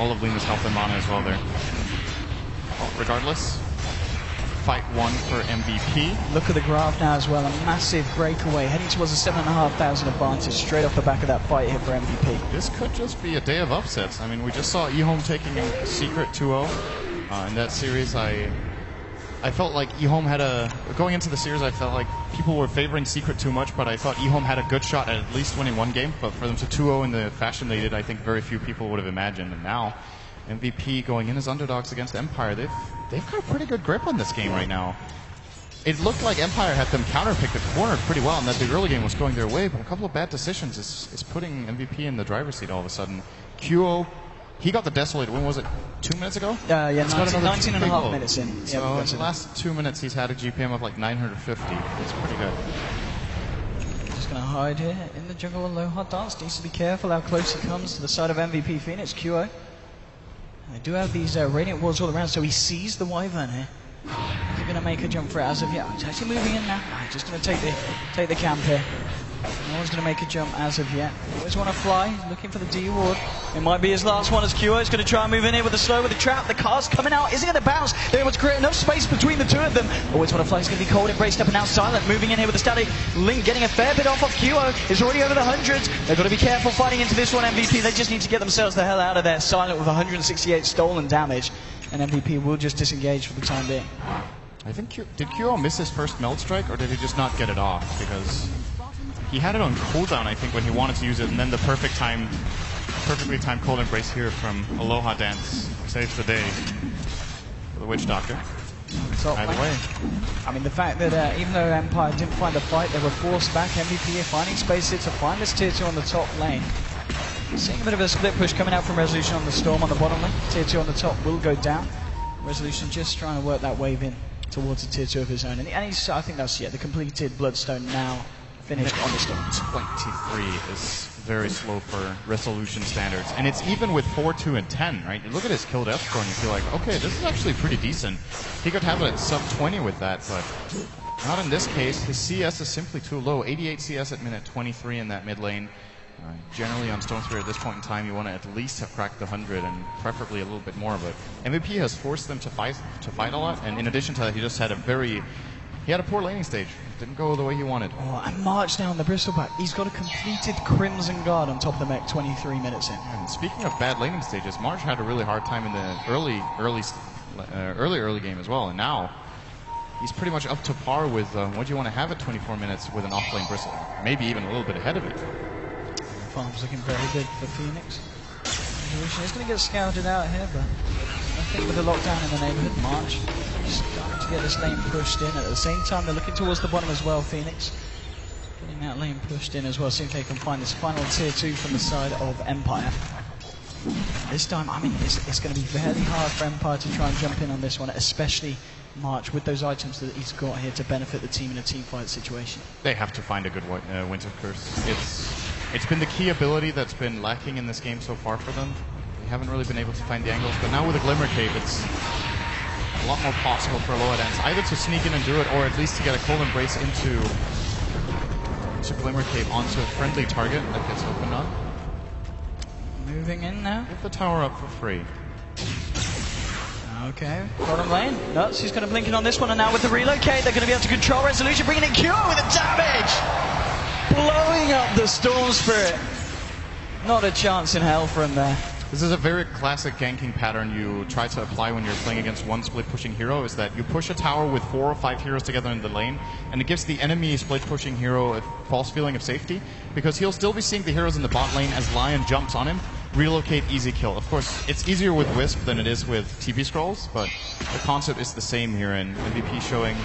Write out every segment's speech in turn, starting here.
all of Lima's help and mana as well there. Well, regardless, fight 1 for MVP. Look at the graph now as well, a massive breakaway, heading towards a 7,500 advantage straight off the back of that fight here for MVP. This could just be a day of upsets. I mean, we just saw eHome taking a Secret 2-0 in that series. I felt like eHome had going into the series, I felt like people were favoring Secret too much, but I thought eHome had a good shot at least winning one game. But for them to 2-0 in the fashion they did, I think very few people would have imagined. And now, MVP going in as underdogs against Empire. They've got a pretty good grip on this game right now. It looked like Empire had them counterpicked the corner pretty well, and that the early game was going their way, but a couple of bad decisions is putting MVP in the driver's seat all of a sudden. QO, he got the Desolate win, was it 2 minutes ago? Yeah, 19 and a half minutes in. So in the last 2 minutes, he's had a GPM of like 950. It's pretty good. Just going to hide here in the jungle. Aloha Dance needs to be careful how close he comes to the side of MVP Phoenix. QO. They do have these Radiant Wards all around, so he sees the Wyvern here. Is he going to make a jump for it as of yet? He's actually moving in now. Just going to take the camp here. No one's going to make a jump as of yet. Always want to fly, looking for the D ward. It might be his last one as QO is going to try and move in here with the slow, with the trap. The cast coming out. Is he going to bounce? They're able to create enough space between the two of them. Always want to fly. He's going to be cold, embrace, stepping out silent. Moving in here with the static. Link getting a fair bit off of QO. Is already over the hundreds. They've got to be careful fighting into this one, MVP. They just need to get themselves the hell out of there. Silent with 168 stolen damage. And MVP will just disengage for the time being. I think did QO miss his first Meld Strike, or did he just not get it off? Because he had it on cooldown, I think, when he wanted to use it, and then the perfectly timed cold embrace here from Aloha Dance saves the day for the Witch Doctor. So, either way, I mean, the fact that even though Empire didn't find a fight, they were forced back. MVP finding space here to find this tier 2 on the top lane. Seeing a bit of a split push coming out from Resolution on the Storm on the bottom lane. Tier 2 on the top will go down. Resolution just trying to work that wave in towards a tier 2 of his own. And he's, I think that's, the completed Bloodstone now finished on the Storm. 23 is very slow for Resolution standards. And it's even with 4, 2, and 10, right? You look at his kill death score and you feel like, okay, this is actually pretty decent. He could have it at sub 20 with that, but not in this case. His CS is simply too low. 88 CS at minute 23 in that mid lane. Generally on Stone Spirit at this point in time, you want to at least have cracked the 100 and preferably a little bit more. But MVP has forced them to fight a lot, and in addition to that, he just had a poor laning stage. Didn't go the way he wanted. Oh, and March down the Bristleback. He's got a completed Crimson Guard on top of the mech 23 minutes in. And speaking of bad laning stages, March had a really hard time in the early game as well, and now he's pretty much up to par with what you want to have at 24 minutes with an off-lane Bristle. Maybe even a little bit ahead of it. Farm's looking very good for Phoenix. He's going to get scouted out here, but I think with the lockdown in the neighborhood, March starting to get this lane pushed in. At the same time, they're looking towards the bottom as well, Phoenix. Getting that lane pushed in as well, see if they can find this final tier 2 from the side of Empire. This time, I mean, it's going to be very hard for Empire to try and jump in on this one, especially March with those items that he's got here to benefit the team in a team fight situation. They have to find a good Winter Curse. It's been the key ability that's been lacking in this game so far for them. They haven't really been able to find the angles, but now with a Glimmer Cave, it's a lot more possible for Aloha Dance either to sneak in and do it, or at least to get a cold embrace into Glimmer Cave onto a friendly target that gets opened up. Moving in now. Get the tower up for free. Okay, bottom lane. Nuts, he's going to blink in on this one, and now with the relocate, they're going to be able to control Resolution, bringing in Q with the damage! Blowing up the Storm Spirit. Not a chance in hell for him there. This is a very classic ganking pattern you try to apply when you're playing against one split-pushing hero, is that you push a tower with 4 or 5 heroes together in the lane, and it gives the enemy split-pushing hero a false feeling of safety, because he'll still be seeing the heroes in the bot lane as Lion jumps on him, relocate, easy kill. Of course, it's easier with Wisp than it is with TP Scrolls, but the concept is the same here, and MVP showing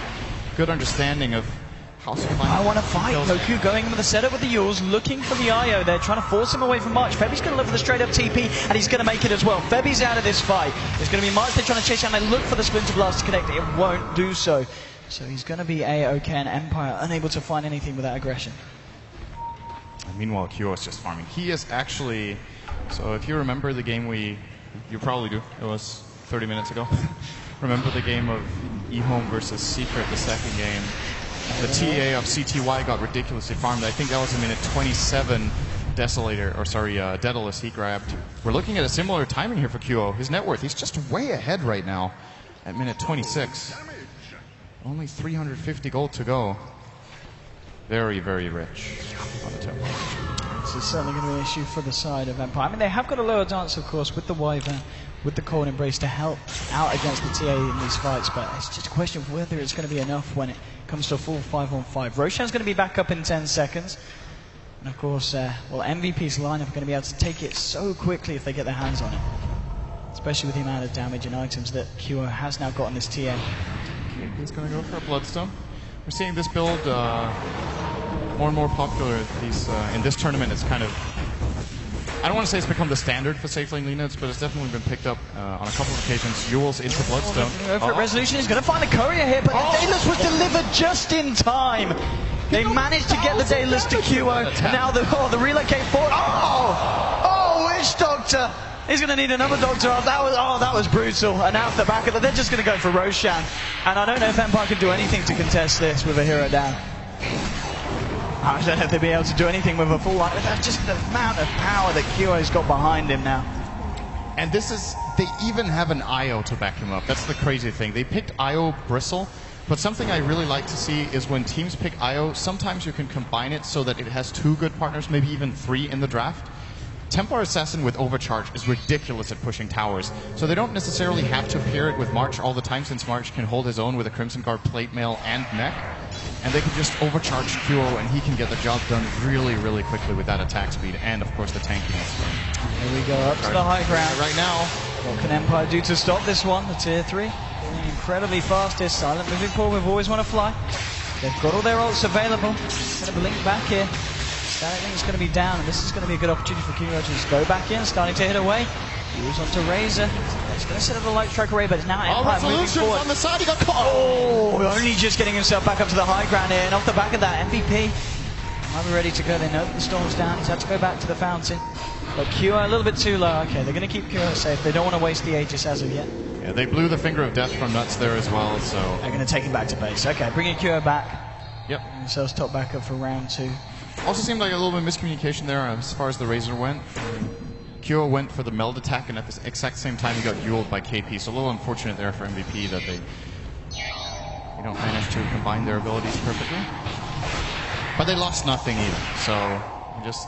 good understanding of I want to fight. Goku going with the setup with the Yules, looking for the IO there, trying to force him away from March. Febi's going to look for the straight up TP, and he's going to make it as well. Febi's out of this fight. It's going to be March they're trying to chase down. They look for the Splinter Blast to connect. It won't do so. So he's going to be A-OK, and Empire unable to find anything without aggression. And meanwhile, Kyo is just farming. He is actually... So if you remember the game you probably do. It was 30 minutes ago. Remember the game of eHome versus Secret, the second game? The TA of CTY got ridiculously farmed. I think that was in minute 27. Daedalus he grabbed. We're looking at a similar timing here for QO. His net worth, he's just way ahead right now at minute 26. Only 350 gold to go. Very, very rich on the tempo. This is certainly going to be an issue for the side of Empire. I mean, they have got a lower dance, of course, with the Wyvern, with the Cold Embrace to help out against the TA in these fights, but it's just a question of whether it's going to be enough when it comes to a full 5-on-5. Roshan's going to be back up in 10 seconds. And of course, MVP's lineup are going to be able to take it so quickly if they get their hands on it. Especially with the amount of damage and items that QO has now got on this TA. He's going to go for a Bloodstone. We're seeing this build more and more popular in this tournament. It's kind of, I don't want to say it's become the standard for safe lane lead-outs, but it's definitely been picked up on a couple of occasions. Yules into Bloodstone. Resolution is going to find the courier here, but the Daedalus was delivered just in time. They managed to get the Daedalus to QO, and now the relocate forward. Oh, Witch Doctor! He's going to need another Doctor. That was brutal. And now off the back of it, they're just going to go for Roshan. And I don't know if Empire can do anything to contest this with a hero down. I don't know if they'll be able to do anything with a full line. That's just the amount of power that QO's got behind him now. And they even have an IO to back him up. That's the crazy thing. They picked IO Bristle, but something I really like to see is when teams pick IO, sometimes you can combine it so that it has 2 good partners, maybe even 3 in the draft. Templar Assassin with Overcharge is ridiculous at pushing towers, so they don't necessarily have to pair it with March all the time, since March can hold his own with a Crimson Guard, Plate Mail, and Mech, and they can just overcharge QO and he can get the job done really, really quickly with that attack speed and, of course, the tankiness. Here we go, up to the high ground. Right now. What can Empire do to stop this one? The tier 3. Incredibly fast here. Silent moving forward. We've always want to fly. They've got all their ults available. Going to blink back here. Static Link's going to be down, and this is going to be a good opportunity for QO to just go back in, starting to hit away. Moves onto Razor. He's going to set up the light strike array, but it's now Empire moving forward. On the side, he got caught. Only just getting himself back up to the high ground here, and off the back of that, MVP might be ready to go. They know that the storm's down. He's had to go back to the fountain. But QO a little bit too low. Okay, they're going to keep QO safe. They don't want to waste the Aegis as of yet. Yeah, they blew the finger of death from Nuts there as well, so... They're going to take him back to base. Okay, bringing QO back. Yep. Themselves top back up for round 2. Also seemed like a little bit of miscommunication there as far as the Razor went. QO went for the meld attack, and at the exact same time he got Yuled by KP, so a little unfortunate there for MVP that they don't manage to combine their abilities perfectly. But they lost nothing either, so just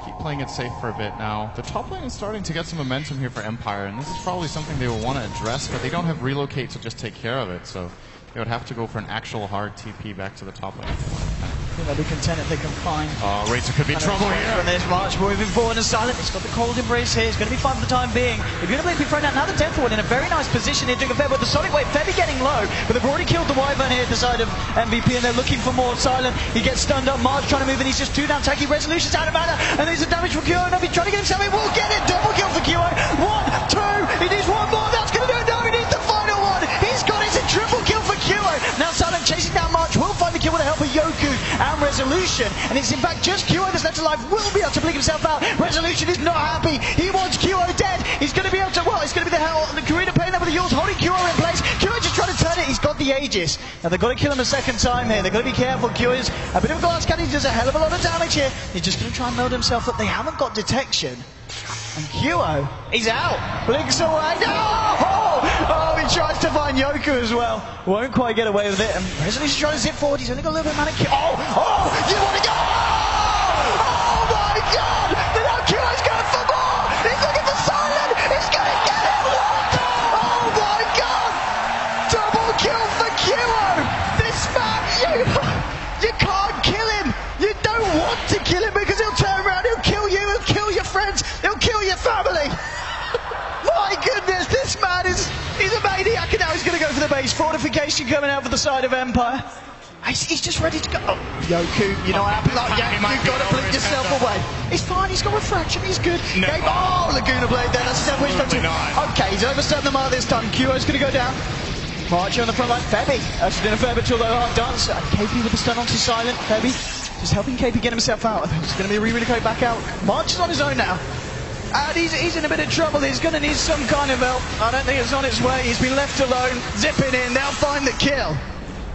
keep playing it safe for a bit now. The top lane is starting to get some momentum here for Empire, and this is probably something they will want to address, but they don't have relocate to just take care of it, so they would have to go for an actual hard TP back to the top lane. I think they'll be content if they can find... Razor could be in trouble here. From this March moving forward and Silent. He's got the Cold Embrace here. It's going to be fine for the time being. If you're going to be thrown out now, the death forward in a very nice position here doing a fair with the Sonic Wave. Febby getting low, but they've already killed the Wyvern here at the side of MVP, and they're looking for more. Silent, he gets stunned up. March trying to move, and he's just 2 down. Tacky Resolution's out of mana, and there's a damage from QO. And he's trying to get himself in. We'll get it. Double kill for QO. 1, 2. He needs one more. That's going to do it. No, he needs the final one. He's got it. It's a triple kill for QO. Now Silent chasing down March. Will find the kill with the help of Yoku and Resolution. And it's in fact just QO that's left alive. Will be able to blink himself out. Resolution is not happy. He wants QO dead. He's going to be able to, it's going to be the Karina playing there with the Yules, holding QO in place. QO just trying to turn it. He's got the Aegis. Now they've got to kill him a second time here. They've got to be careful. QO is a bit of a glass cannon. He does a hell of a lot of damage here. He's just going to try and meld himself up. They haven't got detection. And QO, he's out. Blinks away. Oh, he tries to find Yoku as well. Won't quite get away with it. And Resolution's trying to zip forward. He's only got a little bit of mana. You want to go? Oh my God! Now QO's going for more. He's looking for Silent. He's going to get it. Oh my God! Double kill for QO. This man, you can't kill him. You don't want to kill him because he'll turn around. He'll kill you. He'll kill your friends. He'll kill your family. My goodness, this man he's a maniac, and now he's going to go for the base. Fortification coming out for the side of Empire. He's just ready to go. Oh, Yoku, you know what happened like that? You've got to blink yourself away. He's fine, he's got refraction, he's good. No. Laguna Blade there, that's his witch doctor. Okay, he's overstepped the mark this time. QO's going to go down. March on the front line. Febby actually doing a fair bit to a low hard dance. KP with the stun onto Silent. Febby just helping KP get himself out. It's going to be a relocate back out. March is on his own now. And he's in a bit of trouble. He's going to need some kind of help. I don't think it's on its way. He's been left alone. Zipping in. They'll find the kill.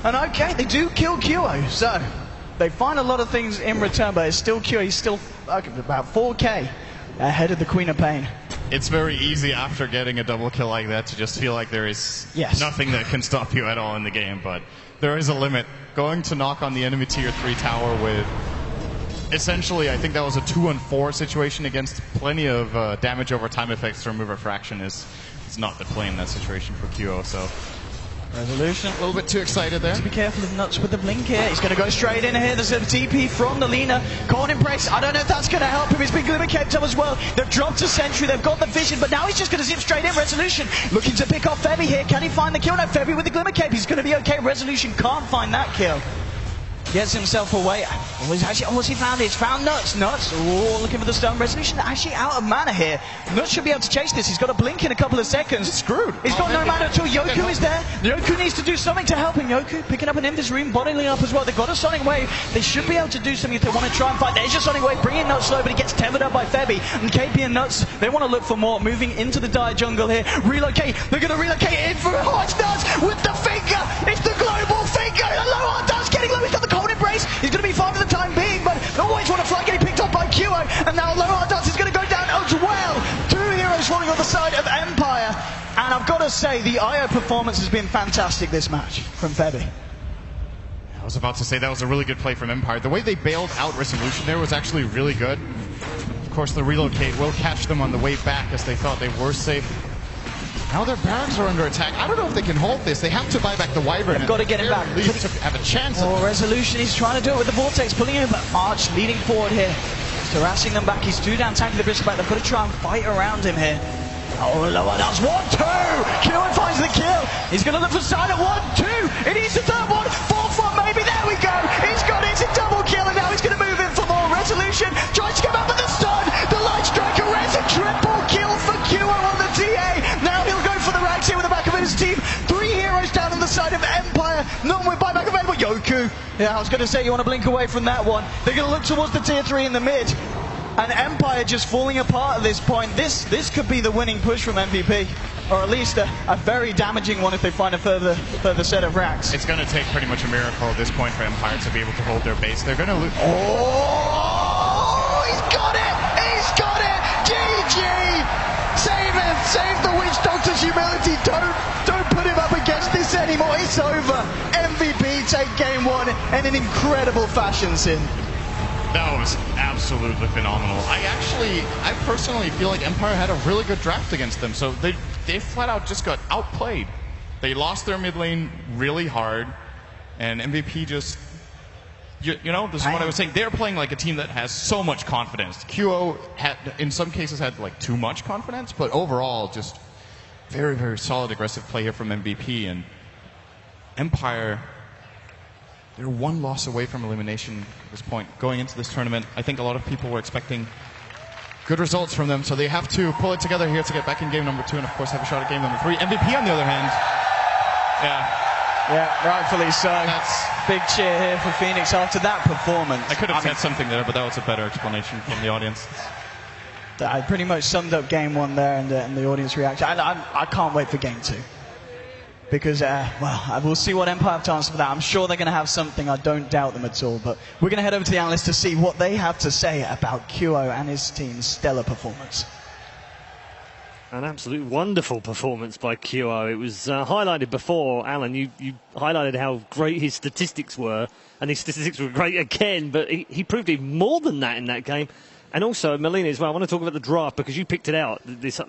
And okay, they do kill QO. So, they find a lot of things in return, but it's still QA. He's still about 4K ahead of the Queen of Pain. It's very easy after getting a double kill like that to just feel like there is nothing that can stop you at all in the game, but there is a limit. Going to knock on the enemy tier 3 tower with essentially, I think that was a 2-on-4 situation against plenty of damage over time effects to remove refraction is not the play in that situation for QO, so Resolution. A little bit too excited there. To be careful of Nuts with the blink here. He's going to go straight in here. There's a TP from the Lina. Can't impress. I don't know if that's going to help him. He's been glimmer kept up as well. They've dropped a sentry. They've got the vision, but now he's just going to zip straight in. Resolution looking to pick off Febby here. Can he find the kill? No, Febby with the glimmer cape. He's going to be okay. Resolution can't find that kill. Gets himself away. What's he found? He's found Nuts. Nuts, looking for the stone. Resolution actually out of mana here. Nuts should be able to chase this. He's got a blink in a couple of seconds. He's screwed. He's got no mana at all. Yoku is there. Yoku needs to do something to help him. Yoku picking up an Invis Room, bottling up as well. They've got a Sonic Wave. They should be able to do something if they want to try and fight. There's your Sonic Wave, bringing Nuts slow, but he gets tethered up by Febby. And KP and Nuts, they want to look for more. Moving into the dire jungle here. Relocate. They're going to relocate in for it's Nuts with the finger. It's the global finger. The low on Nuts getting low. He's got the cold embrace. He's going to be fine for the time being, but they always want to fly, getting picked up by QO, and now Low Art Dance is going to go down as well. Two heroes falling on the side of Empire, and I've got to say, the IO performance has been fantastic this match from Febby. I was about to say that was a really good play from Empire. The way they bailed out Resolution there was actually really good. Of course, the relocate will catch them on the way back as they thought they were safe. Now their barracks are under attack. I don't know if they can hold this. They have to buy back the Wyvern. They've got to get him back. At least to have a chance. Resolution, he's trying to do it with the Vortex, pulling him, but Arch leading forward here. He's harassing them back. He's 2 down, tanking the Bristol back. They've got to try and fight around him here. Oh, Lower does 1-2. QO finds the kill. He's going to look for Silent 1-2. It needs the third one. 4th one, maybe. There we go. He's got it. It's a double kill, and now he's going to move in for more. Resolution tries to get back with the stun. The Light Striker res a triple kill for QO on the TA. Now he'll go for the racks here with the back of his team. 3 heroes down on the side of Empire. None with buyback available. Yoku. Yeah, I was going to say you want to blink away from that one. They're going to look towards the tier 3 in the mid. And Empire just falling apart at this point. This could be the winning push from MVP. Or at least a very damaging one if they find a further set of racks. It's going to take pretty much a miracle at this point for Empire to be able to hold their base. They're going to lose. Oh, he's got it! He's got it! GG! Save him! Save the Witch Doctor's humility! Don't put him up against this anymore. It's over. MVP take game 1 in an incredible fashion, Sin. That was absolutely phenomenal. I personally feel like Empire had a really good draft against them. So they flat out just got outplayed. They lost their mid lane really hard, and MVP just, you know, this is what I was saying. They're playing like a team that has so much confidence. QO had, in some cases, had like too much confidence, but overall, just very, very solid aggressive play here from MVP. And Empire, they're 1 loss away from elimination at this point. Going into this tournament, I think a lot of people were expecting good results from them, so they have to pull it together here to get back in game number 2 and, of course, have a shot at game number 3. MVP, on the other hand, yeah, rightfully so. That's big cheer here for Phoenix after that performance. I could have said something there, but that was a better explanation from the audience. I pretty much summed up game 1 there and the audience reaction. I can't wait for game 2. Because, well, we'll see what Empire have to answer for that. I'm sure they're going to have something. I don't doubt them at all. But we're going to head over to the analysts to see what they have to say about QO and his team's stellar performance. An absolute wonderful performance by QO. It was highlighted before, Alan. You highlighted how great his statistics were. And his statistics were great again. But he proved even more than that in that game. And also, Melina as well, I want to talk about the draft because you picked it out. This